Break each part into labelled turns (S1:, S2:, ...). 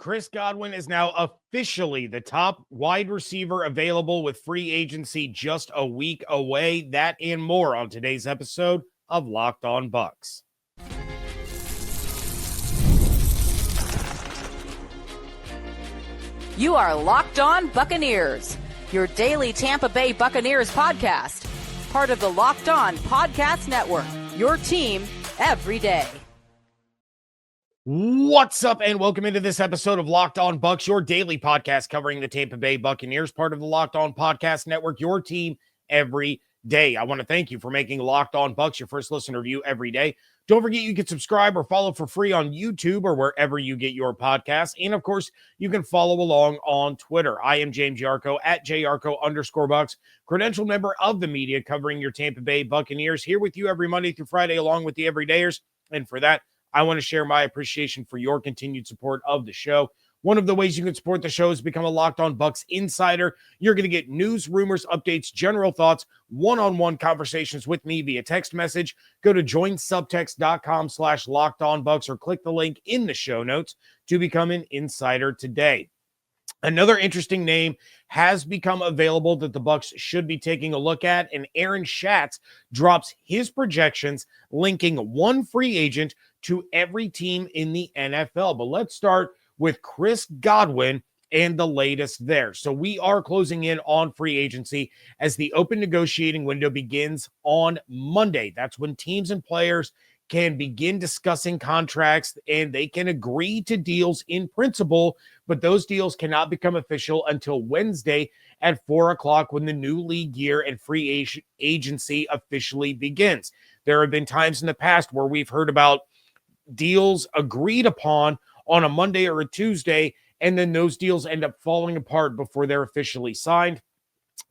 S1: Chris Godwin is now officially the top wide receiver available with free agency just a week away. That and more on today's episode of Locked On Bucs.
S2: You are Locked On Buccaneers, your daily Tampa Bay Buccaneers podcast. Part of the Locked On Podcast Network, your team every day.
S1: What's up, and welcome into this episode of Locked On Bucs, your daily podcast covering the Tampa Bay Buccaneers, part of the Locked On Podcast Network, your team every day. I want to thank you for making Locked On Bucs your first listener view every day. Don't forget you can subscribe or follow for free on YouTube or wherever you get your podcasts. And, of course, you can follow along on Twitter. I am James Yarcho at JYarcho_Bucs, credential member of the media covering your Tampa Bay Buccaneers, here with you every Monday through Friday along with the everydayers. And for that, I want to share my appreciation for your continued support of the show. One of the ways you can support the show is become a Locked On Bucs insider. You're going to get news, rumors, updates, general thoughts, one-on-one conversations with me via text message. Go to joinsubtext.com/LockedOnBucs or click the link in the show notes to become an insider today. Another interesting name has become available that the Bucs should be taking a look at, and Aaron Schatz drops his projections linking one free agent to every team in the NFL. But let's start with Chris Godwin and the latest there. So we are closing in on free agency as the open negotiating window begins on Monday. That's when teams and players can begin discussing contracts and they can agree to deals in principle, but those deals cannot become official until Wednesday at 4 o'clock when the new league year and free agency officially begins. There have been times in the past where we've heard about deals agreed upon on a Monday or a Tuesday, and then those deals end up falling apart before they're officially signed.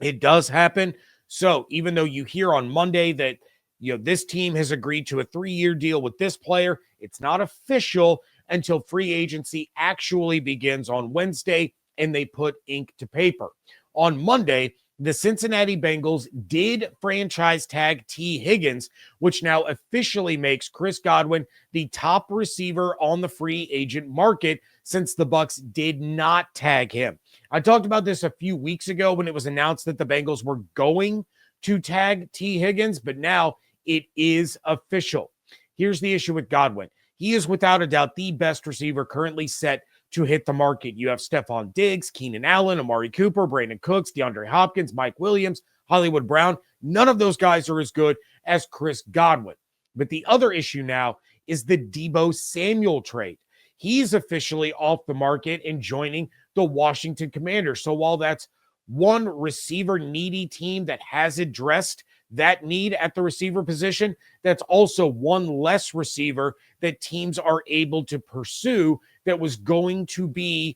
S1: It does happen. So even though you hear on Monday that this team has agreed to a 3-year deal with this player, it's not official until free agency actually begins on Wednesday and they put ink to paper. On Monday, the Cincinnati Bengals did franchise tag Tee Higgins, which now officially makes Chris Godwin the top receiver on the free agent market since the Bucs did not tag him. I talked about this a few weeks ago when it was announced that the Bengals were going to tag Tee Higgins, but now it is official. Here's the issue with Godwin. He is without a doubt the best receiver currently set to hit the market. You have Stephon Diggs, Keenan Allen, Amari Cooper, Brandon Cooks, DeAndre Hopkins, Mike Williams, Hollywood Brown. None of those guys are as good as Chris Godwin. But the other issue now is the Deebo Samuel trade. He's officially off the market and joining the Washington Commanders. So while that's one receiver needy team that has addressed that need at the receiver position, that's also one less receiver that teams are able to pursue that was going to be,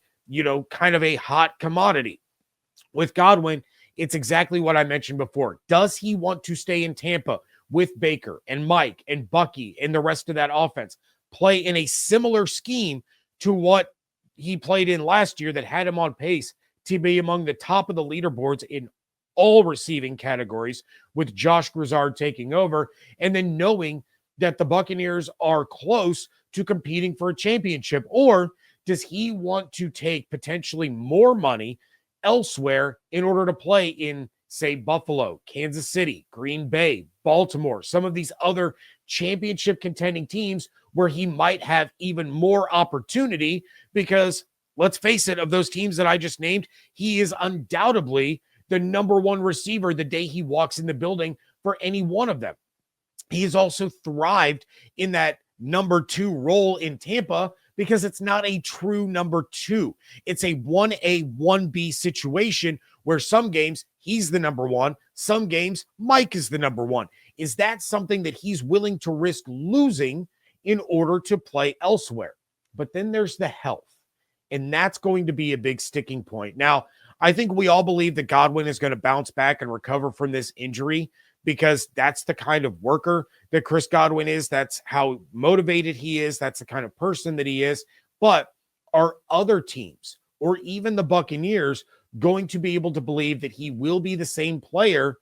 S1: kind of a hot commodity. With Godwin, it's exactly what I mentioned before. Does he want to stay in Tampa with Baker and Mike and Bucky and the rest of that offense, play in a similar scheme to what he played in last year that had him on pace to be among the top of the leaderboards in all receiving categories, with Josh Grizzard taking over, and then knowing that the Buccaneers are close to competing for a championship? Or does he want to take potentially more money elsewhere in order to play in, say, Buffalo, Kansas City, Green Bay, Baltimore, some of these other championship contending teams where he might have even more opportunity? Because let's face it, of those teams that I just named, he is undoubtedly the number one receiver the day he walks in the building for any one of them. He has also thrived in that number 2 role in Tampa because it's not a true number 2. It's a 1A, 1B situation where some games he's the number 1, some games Mike is the number 1. Is that something that he's willing to risk losing in order to play elsewhere? But then there's the health, and that's going to be a big sticking point. Now, I think we all believe that Godwin is going to bounce back and recover from this injury because that's the kind of worker that Chris Godwin is. That's how motivated he is. That's the kind of person that he is. But are other teams or even the Buccaneers going to be able to believe that he will be the same player,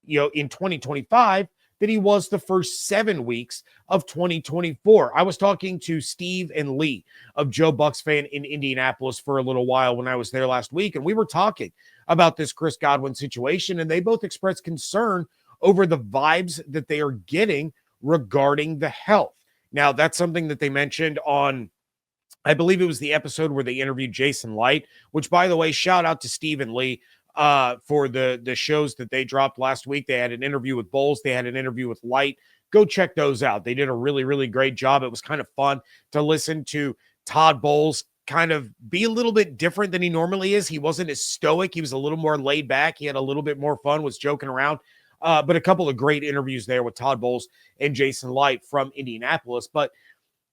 S1: in 2025 than he was the first 7 weeks of 2024. I was talking to Steve and Lee of Joe Bucs Fan in Indianapolis for a little while when I was there last week, and we were talking about this Chris Godwin situation, and they both expressed concern over the vibes that they are getting regarding the health. Now, that's something that they mentioned on, I believe it was the episode where they interviewed Jason Light, which, by the way, shout out to Steve and Lee for the shows that they dropped last week. They had an interview with Bowles. They had an interview with Light. Go check those out. They did a really, really great job. It was kind of fun to listen to Todd Bowles kind of be a little bit different than he normally is. He wasn't as stoic. He was a little more laid back. He had a little bit more fun, was joking around. But a couple of great interviews there with Todd Bowles and Jason Light from Indianapolis. But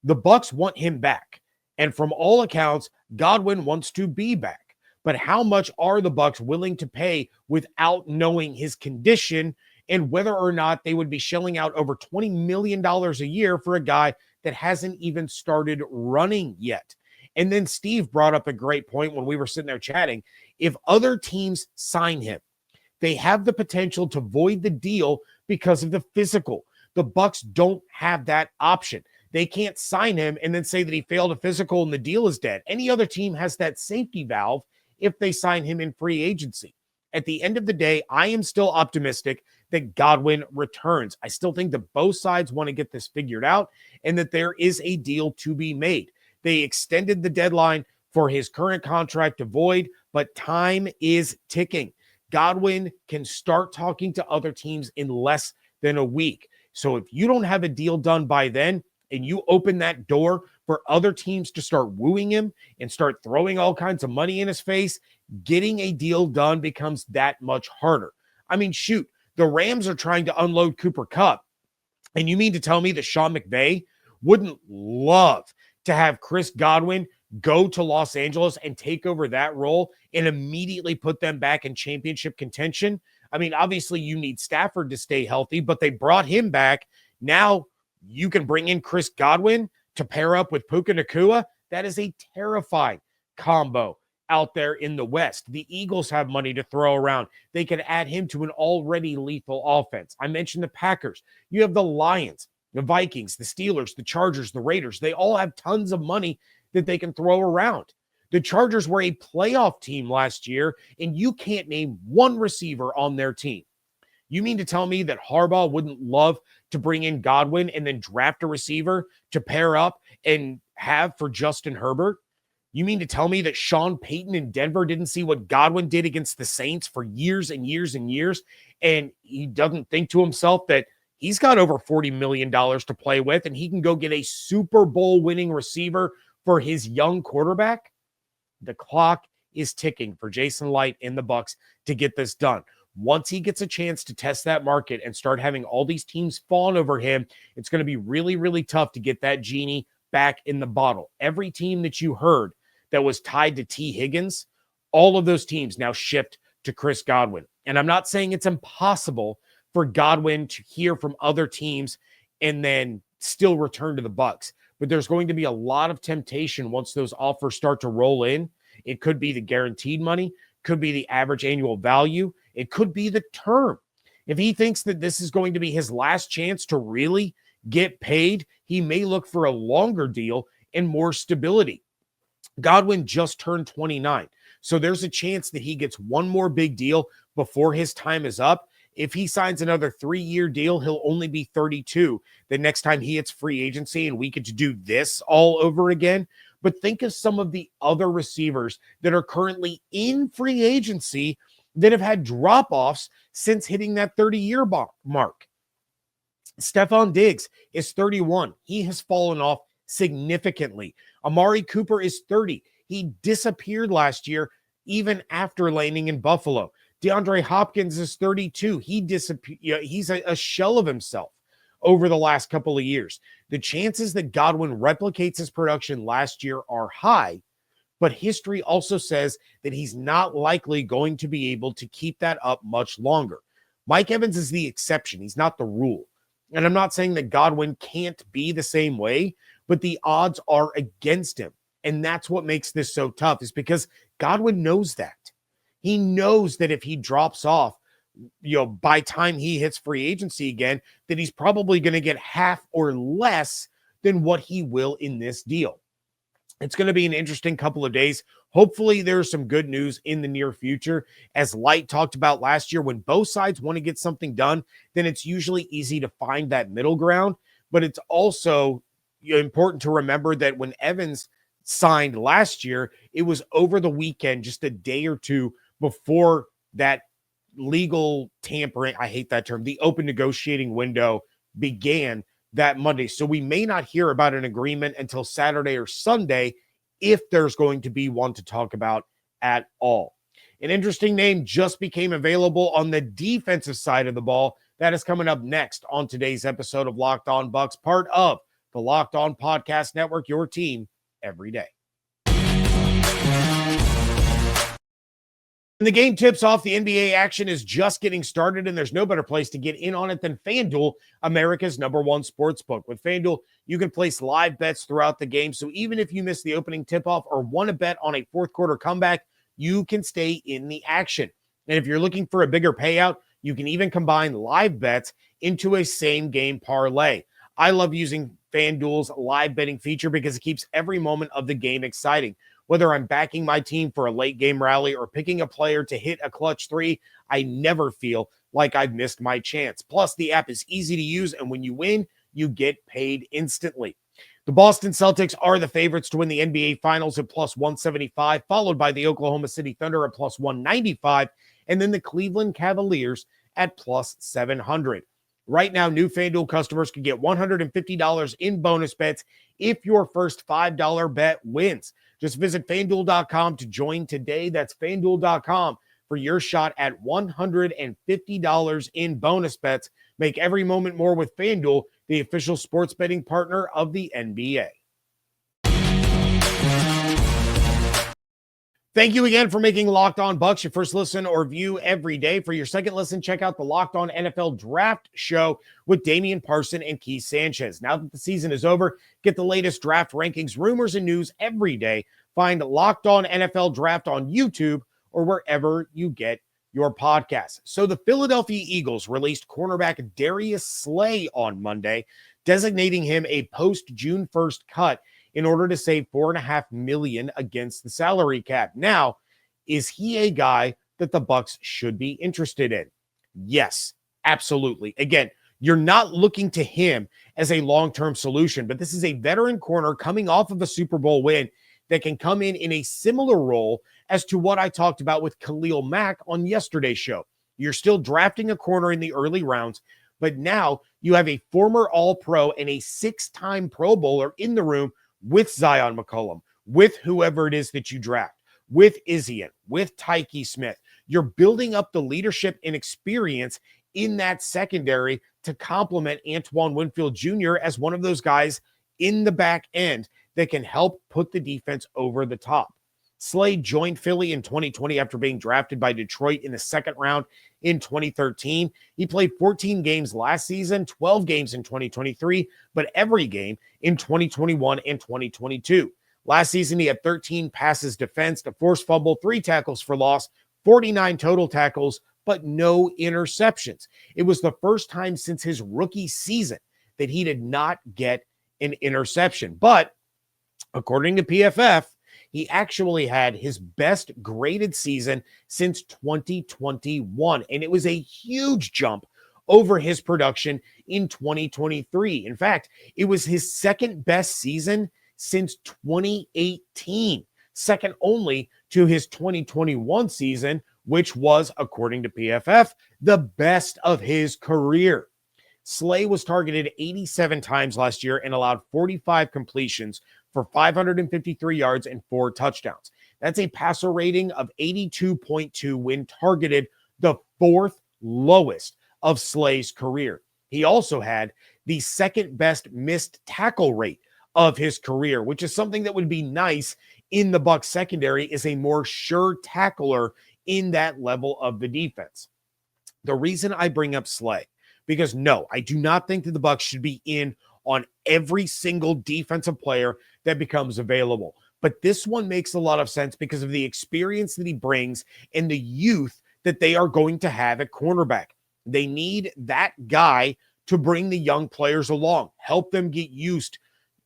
S1: the Bucs want him back. And from all accounts, Godwin wants to be back. But how much are the Bucs willing to pay without knowing his condition and whether or not they would be shelling out over $20 million a year for a guy that hasn't even started running yet? And then Steve brought up a great point when we were sitting there chatting. If other teams sign him, they have the potential to void the deal because of the physical. The Bucs don't have that option. They can't sign him and then say that he failed a physical and the deal is dead. Any other team has that safety valve if they sign him in free agency. At the end of the day, I am still optimistic that Godwin returns. I still think that both sides want to get this figured out and that there is a deal to be made. They extended the deadline for his current contract to void, but time is ticking. Godwin can start talking to other teams in less than a week. So if you don't have a deal done by then, and you open that door for other teams to start wooing him and start throwing all kinds of money in his face, getting a deal done becomes that much harder. I mean, shoot, the Rams are trying to unload Cooper Kupp. And you mean to tell me that Sean McVay wouldn't love to have Chris Godwin go to Los Angeles and take over that role and immediately put them back in championship contention? I mean, obviously you need Stafford to stay healthy, but they brought him back. Now you can bring in Chris Godwin to pair up with Puka Nacua. That is a terrifying combo out there in the West. The Eagles have money to throw around. They could add him to an already lethal offense. I mentioned the Packers. You have the Lions, the Vikings, the Steelers, the Chargers, the Raiders. They all have tons of money that they can throw around. The Chargers were a playoff team last year, and you can't name one receiver on their team. You mean to tell me that Harbaugh wouldn't love to bring in Godwin and then draft a receiver to pair up and have for Justin Herbert? You mean to tell me that Sean Payton in Denver didn't see what Godwin did against the Saints for years and years and years, and he doesn't think to himself that he's got over $40 million to play with and he can go get a Super Bowl winning receiver for his young quarterback? The clock is ticking for Jason Light and the Bucs to get this done. Once he gets a chance to test that market and start having all these teams fawn over him, it's going to be really, really tough to get that genie back in the bottle. Every team that you heard that was tied to Tee Higgins, all of those teams now shift to Chris Godwin. And I'm not saying it's impossible for Godwin to hear from other teams and then still return to the Bucs, but there's going to be a lot of temptation once those offers start to roll in. It could be the guaranteed money, could be the average annual value, it could be the term. If he thinks that this is going to be his last chance to really get paid, he may look for a longer deal and more stability. Godwin just turned 29, so there's a chance that he gets one more big deal before his time is up. If he signs another 3-year deal, he'll only be 32 the next time he hits free agency, and we get to do this all over again. But think of some of the other receivers that are currently in free agency that have had drop-offs since hitting that 30-year mark. Stephon Diggs is 31. He has fallen off significantly. Amari Cooper is 30. He disappeared last year, even after landing in Buffalo. DeAndre Hopkins is 32. He disappeared. He's a shell of himself over the last couple of years. The chances that Godwin replicates his production last year are high, but history also says that he's not likely going to be able to keep that up much longer. Mike Evans is the exception. He's not the rule. And I'm not saying that Godwin can't be the same way, but the odds are against him. And that's what makes this so tough, is because Godwin knows that. He knows that if he drops off by time he hits free agency again, that he's probably going to get half or less than what he will in this deal. It's going to be an interesting couple of days. Hopefully there's some good news in the near future. As Light talked about last year, when both sides want to get something done, then it's usually easy to find that middle ground. But it's also important to remember that when Evans signed last year, it was over the weekend, just a day or two before that legal tampering, I hate that term, the open negotiating window began that Monday. So we may not hear about an agreement until Saturday or Sunday, if there's going to be one to talk about at all. An interesting name just became available on the defensive side of the ball. That is coming up next on today's episode of Locked On Bucs, part of the Locked On Podcast Network, your team every day. And the game tips off. The NBA action is just getting started, and there's no better place to get in on it than FanDuel, America's #1 sportsbook. With FanDuel, you can place live bets throughout the game, so even if you miss the opening tip-off or want to bet on a fourth quarter comeback, you can stay in the action. And if you're looking for a bigger payout, you can even combine live bets into a same-game parlay. I love using FanDuel's live betting feature because it keeps every moment of the game exciting. Whether I'm backing my team for a late game rally or picking a player to hit a clutch three, I never feel like I've missed my chance. Plus, the app is easy to use, and when you win, you get paid instantly. The Boston Celtics are the favorites to win the NBA Finals at plus 175, followed by the Oklahoma City Thunder at plus 195, and then the Cleveland Cavaliers at plus 700. Right now, new FanDuel customers can get $150 in bonus bets if your first $5 bet wins. Just visit FanDuel.com to join today. That's FanDuel.com for your shot at $150 in bonus bets. Make every moment more with FanDuel, the official sports betting partner of the NBA. Thank you again for making Locked On Bucs your first listen or view every day. For your second listen, check out the Locked On NFL Draft Show with Damian Parson and Keith Sanchez. Now that the season is over, get the latest draft rankings, rumors, and news every day. Find Locked On NFL Draft on YouTube or wherever you get your podcasts. So the Philadelphia Eagles released cornerback Darius Slay on Monday, designating him a post-June 1st cut in order to save $4.5 million against the salary cap. Now, is he a guy that the Bucs should be interested in? Yes, absolutely. Again, you're not looking to him as a long-term solution, but this is a veteran corner coming off of a Super Bowl win that can come in a similar role as to what I talked about with Khalil Mack on yesterday's show. You're still drafting a corner in the early rounds, but now you have a former All-Pro and a 6-time Pro Bowler in the room with Zion McCollum, with whoever it is that you draft, with Izien, with Tyke Smith. You're building up the leadership and experience in that secondary to complement Antoine Winfield Jr. as one of those guys in the back end that can help put the defense over the top. Slay joined Philly in 2020 after being drafted by Detroit in the second round in 2013. He played 14 games last season, 12 games in 2023, but every game in 2021 and 2022. Last season, he had 13 passes defensed, a forced fumble, 3 tackles for loss, 49 total tackles, but no interceptions. It was the first time since his rookie season that he did not get an interception. But according to PFF, he actually had his best graded season since 2021, and it was a huge jump over his production in 2023. In fact, it was his second best season since 2018, second only to his 2021 season, which was, according to PFF, the best of his career. Slay was targeted 87 times last year and allowed 45 completions for 553 yards and 4 touchdowns. That's a passer rating of 82.2 when targeted, the 4th lowest of Slay's career. He also had the second best missed tackle rate of his career, which is something that would be nice in the Bucs secondary, is a more sure tackler in that level of the defense. The reason I bring up Slay, because no, I do not think that the Bucs should be in on every single defensive player that becomes available. But this one makes a lot of sense because of the experience that he brings and the youth that they are going to have at cornerback. They need that guy to bring the young players along, help them get used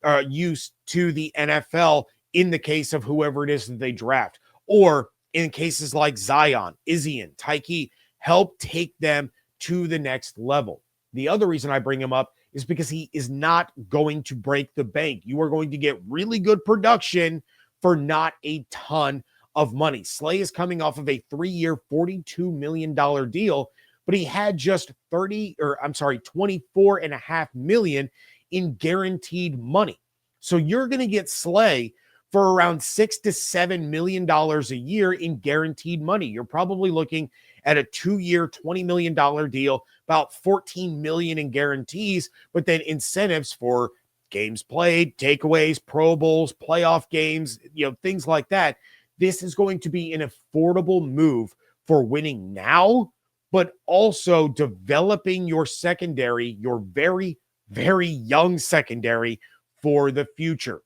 S1: to the NFL in the case of whoever it is that they draft, or in cases like Zion, Izzy, Tyke, help take them to the next level. The other reason I bring him up is because he is not going to break the bank. You are going to get really good production for not a ton of money. Slay is coming off of a 3-year, $42 million deal, but he had just $24.5 million in guaranteed money. So you're going to get Slay for around $6 to $7 million a year in guaranteed money. You're probably looking at a 2-year, $20 million deal, about $14 million in guarantees, but then incentives for games played, takeaways, Pro Bowls, playoff games, things like that. This is going to be an affordable move for winning now, but also developing your secondary, your very, very young secondary for the future.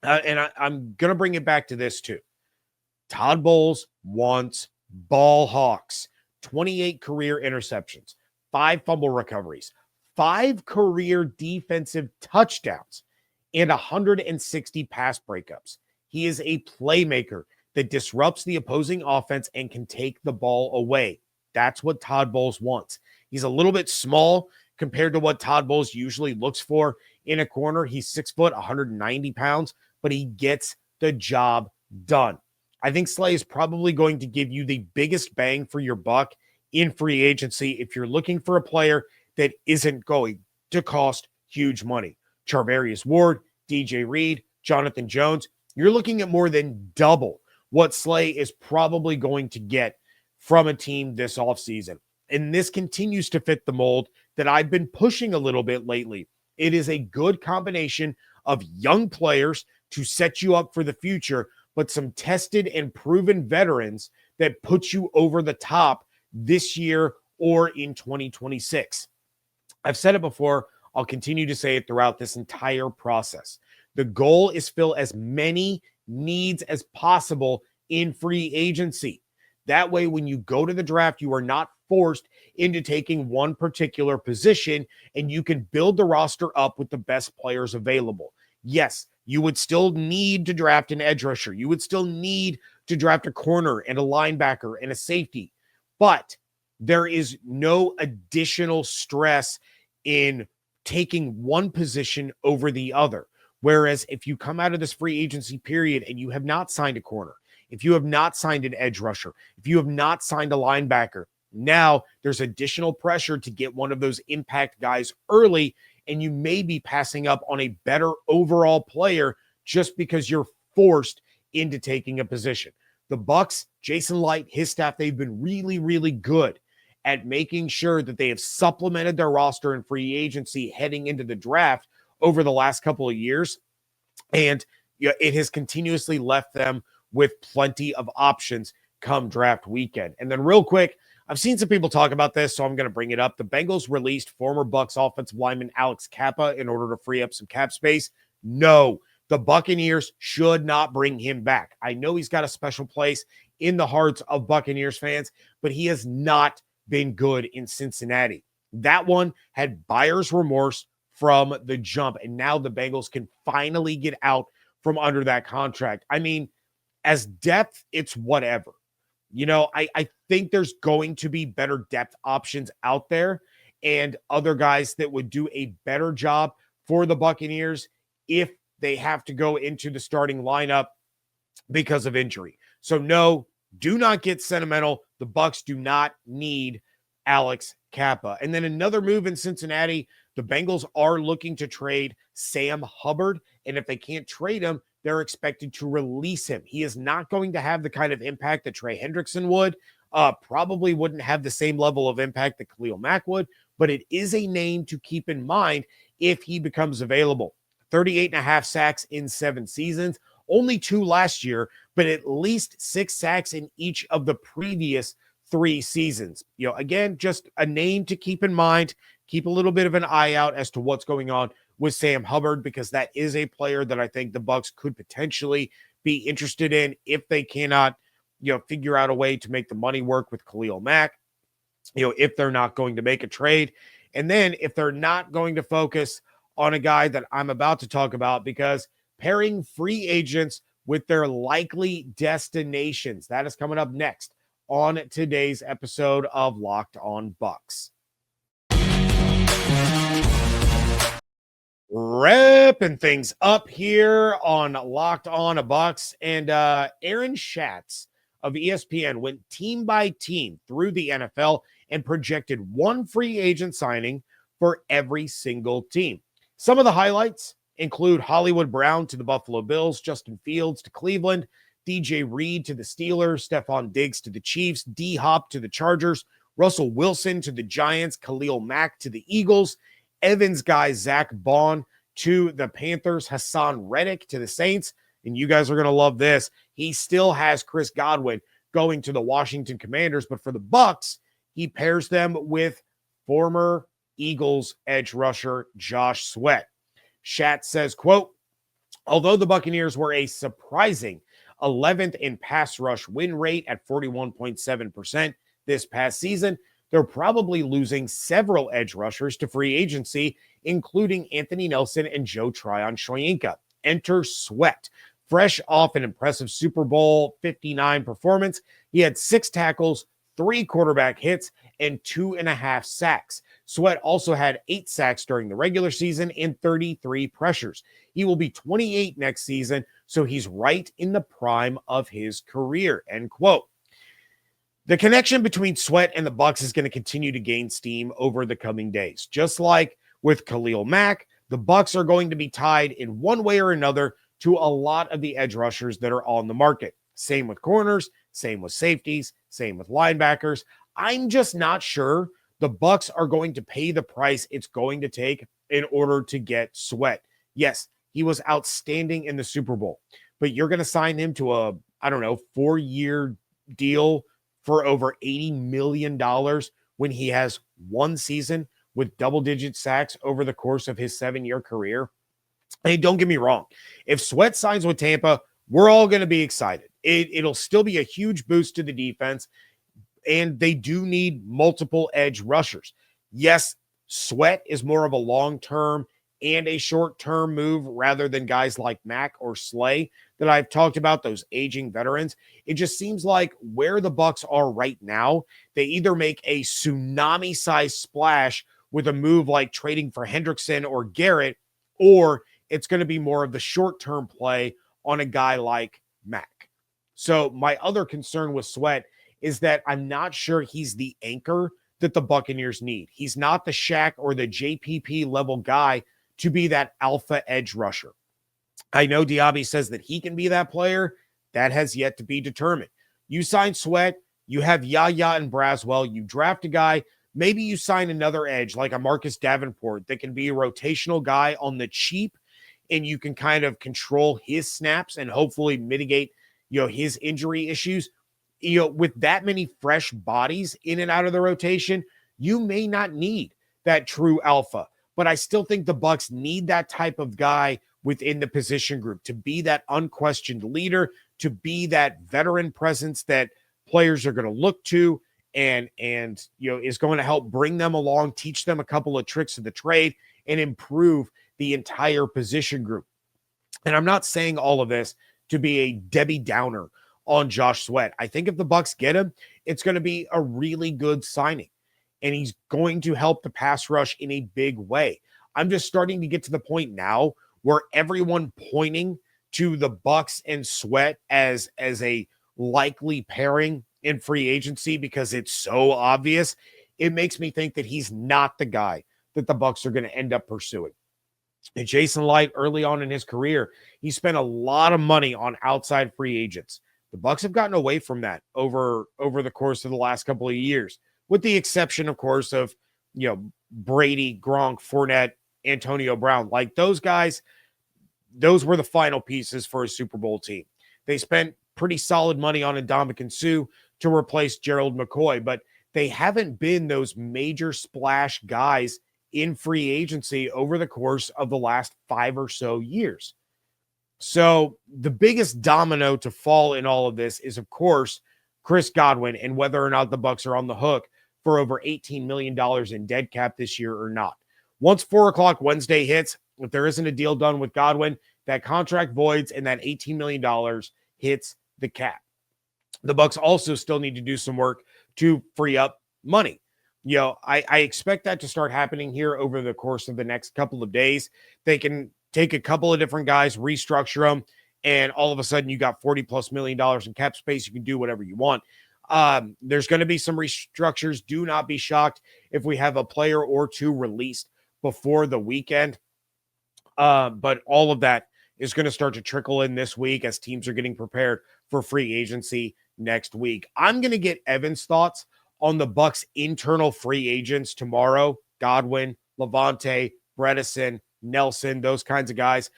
S1: And I'm going to bring it back to this too. Todd Bowles wants ball hawks, 28 career interceptions, 5 fumble recoveries, 5 career defensive touchdowns, and 160 pass breakups. He is a playmaker that disrupts the opposing offense and can take the ball away. That's what Todd Bowles wants. He's a little bit small compared to what Todd Bowles usually looks for in a corner. He's 6 foot, 190 pounds, but he gets the job done. I think Slay is probably going to give you the biggest bang for your buck in free agency if you're looking for a player that isn't going to cost huge money. Charvarius Ward, DJ Reed, Jonathan Jones, you're looking at more than double what Slay is probably going to get from a team this offseason. And this continues to fit the mold that I've been pushing a little bit lately. It is a good combination of young players to set you up for the future, but some tested and proven veterans that put you over the top this year or in 2026. I've said it before. I'll continue to say it throughout this entire process. The goal is fill as many needs as possible in free agency. That way, when you go to the draft, you are not forced into taking one particular position, and you can build the roster up with the best players available. Yes, you would still need to draft an edge rusher. You would still need to draft a corner and a linebacker and a safety. But there is no additional stress in taking one position over the other. Whereas if you come out of this free agency period and you have not signed a corner, if you have not signed an edge rusher, if you have not signed a linebacker, now there's additional pressure to get one of those impact guys early, and you may be passing up on a better overall player just because you're forced into taking a position. The Bucs, Jason Light, his staff, they've been really, really good at making sure that they have supplemented their roster in free agency heading into the draft over the last couple of years. And it has continuously left them with plenty of options come draft weekend. And then real quick, I've seen some people talk about this, so I'm going to bring it up. The Bengals released former Bucs offensive lineman Alex Kappa in order to free up some cap space. No, the Buccaneers should not bring him back. I know he's got a special place in the hearts of Buccaneers fans, but he has not been good in Cincinnati. That one had buyer's remorse from the jump, and now the Bengals can finally get out from under that contract. I mean, as depth, it's whatever. I think there's going to be better depth options out there and other guys that would do a better job for the Buccaneers if they have to go into the starting lineup because of injury. So no, do not get sentimental. The Bucs do not need Alex Kappa. And then another move in Cincinnati, the Bengals are looking to trade Sam Hubbard. And if they can't trade him, they're expected to release him. He is not going to have the kind of impact that Trey Hendrickson would. Probably wouldn't have the same level of impact that Khalil Mack would, but it is a name to keep in mind if he becomes available. 38.5 sacks in 7 seasons, only 2 last year, but at least 6 sacks in each of the previous 3 seasons. Again, just a name to keep in mind. Keep a little bit of an eye out as to what's going on with Sam Hubbard, because that is a player that I think the Bucs could potentially be interested in if they cannot figure out a way to make the money work with Khalil Mack, if they're not going to make a trade. And then if they're not going to focus on a guy that I'm about to talk about, because pairing free agents with their likely destinations, that is coming up next on today's episode of Locked On Bucs. Wrapping things up here on Locked On Bucs, and Aaron Schatz of ESPN went team by team through the NFL and projected one free agent signing for every single team. Some of the highlights include Hollywood Brown to the Buffalo Bills, Justin Fields to Cleveland, DJ Reed to the Steelers, Stephon Diggs to the Chiefs, D-Hop to the Chargers, Russell Wilson to the Giants, Khalil Mack to the Eagles, Evans guy Zach Bond to the Panthers, Hassan Reddick to the Saints, and you guys are going to love this. He still has Chris Godwin going to the Washington Commanders, but for the Bucs, he pairs them with former Eagles edge rusher Josh Sweat. Schatz says, quote, although the Buccaneers were a surprising 11th in pass rush win rate at 41.7% this past season, they're probably losing several edge rushers to free agency, including Anthony Nelson and Joe Tryon-Shoyinka. Enter Sweat. Fresh off an impressive Super Bowl 59 performance, he had 6 tackles, 3 quarterback hits, and 2.5 sacks. Sweat also had 8 sacks during the regular season and 33 pressures. He will be 28 next season, so he's right in the prime of his career, end quote. The connection between Sweat and the Bucs is going to continue to gain steam over the coming days. Just like with Khalil Mack, the Bucs are going to be tied in one way or another to a lot of the edge rushers that are on the market. Same with corners, same with safeties, same with linebackers. I'm just not sure the Bucs are going to pay the price it's going to take in order to get Sweat. Yes, he was outstanding in the Super Bowl, but you're going to sign him to a, 4-year deal for over $80 million when he has one season with double-digit sacks over the course of his 7-year career. Hey, don't get me wrong. If Sweat signs with Tampa, we're all going to be excited. It'll still be a huge boost to the defense, and they do need multiple edge rushers. Yes, Sweat is more of a long-term and a short-term move rather than guys like Mack or Slay that I've talked about, those aging veterans. It just seems like where the Bucs are right now, they either make a tsunami-sized splash with a move like trading for Hendrickson or Garrett, or it's going to be more of the short-term play on a guy like Mack. So my other concern with Sweat is that I'm not sure he's the anchor that the Buccaneers need. He's not the Shaq or the JPP level guy to be that alpha edge rusher. I know Diaby says that he can be that player. That has yet to be determined. You sign Sweat, you have Yaya and Braswell, you draft a guy, maybe you sign another edge like a Marcus Davenport that can be a rotational guy on the cheap, and you can kind of control his snaps and hopefully mitigate, his injury issues. With that many fresh bodies in and out of the rotation, you may not need that true alpha. But I still think the Bucs need that type of guy within the position group to be that unquestioned leader, to be that veteran presence that players are going to look to and is going to help bring them along, teach them a couple of tricks of the trade, and improve the entire position group. And I'm not saying all of this to be a Debbie Downer on Josh Sweat. I think if the Bucs get him, it's going to be a really good signing. And he's going to help the pass rush in a big way. I'm just starting to get to the point now where everyone pointing to the Bucs and Sweat as a likely pairing in free agency because it's so obvious. It makes me think that he's not the guy that the Bucs are going to end up pursuing. And Jason Light, early on in his career, he spent a lot of money on outside free agents. The Bucs have gotten away from that over the course of the last couple of years, with the exception, of course, of, Brady, Gronk, Fournette, Antonio Brown. Like those guys, those were the final pieces for a Super Bowl team. They spent pretty solid money on Ndamukong Suh to replace Gerald McCoy, but they haven't been those major splash guys in free agency over the course of the last 5 or so years. So the biggest domino to fall in all of this is, of course, Chris Godwin and whether or not the Bucs are on the hook for over $18 million in dead cap this year or not. Once 4 o'clock Wednesday hits, if there isn't a deal done with Godwin, that contract voids and that $18 million hits the cap. The Bucs also still need to do some work to free up money. I expect that to start happening here over the course of the next couple of days. They can take a couple of different guys, restructure them, and all of a sudden you got $40+ million in cap space. You can do whatever you want. There's going to be some restructures. Do not be shocked if we have a player or two released before the weekend. But all of that is going to start to trickle in this week as teams are getting prepared for free agency next week. I'm going to get Evan's thoughts on the Bucs' internal free agents tomorrow. Godwin, Levante, Bredesen, Nelson, those kinds of guys.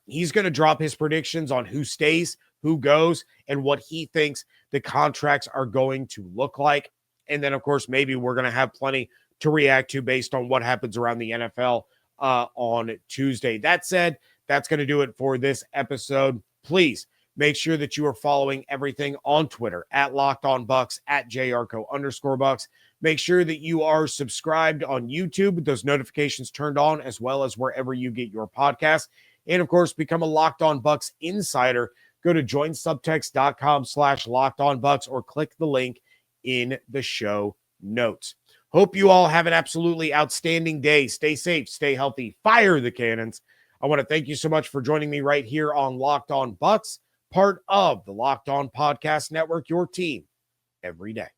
S1: He's going to drop his predictions on who stays, who goes, and what he thinks the contracts are going to look like. And then, of course, maybe we're going to have plenty to react to based on what happens around the NFL on Tuesday. That said, that's going to do it for this episode. Please make sure that you are following everything on Twitter at Locked On Bucs, at @JYarcho_Bucs. Make sure that you are subscribed on YouTube with those notifications turned on, as well as wherever you get your podcasts. And of course, become a Locked On Bucs insider. Go to joinsubtext.com/LockedOnBucs or click the link in the show notes. Hope you all have an absolutely outstanding day. Stay safe, stay healthy, fire the cannons. I want to thank you so much for joining me right here on Locked On Bucs, part of the Locked On Podcast Network, your team every day.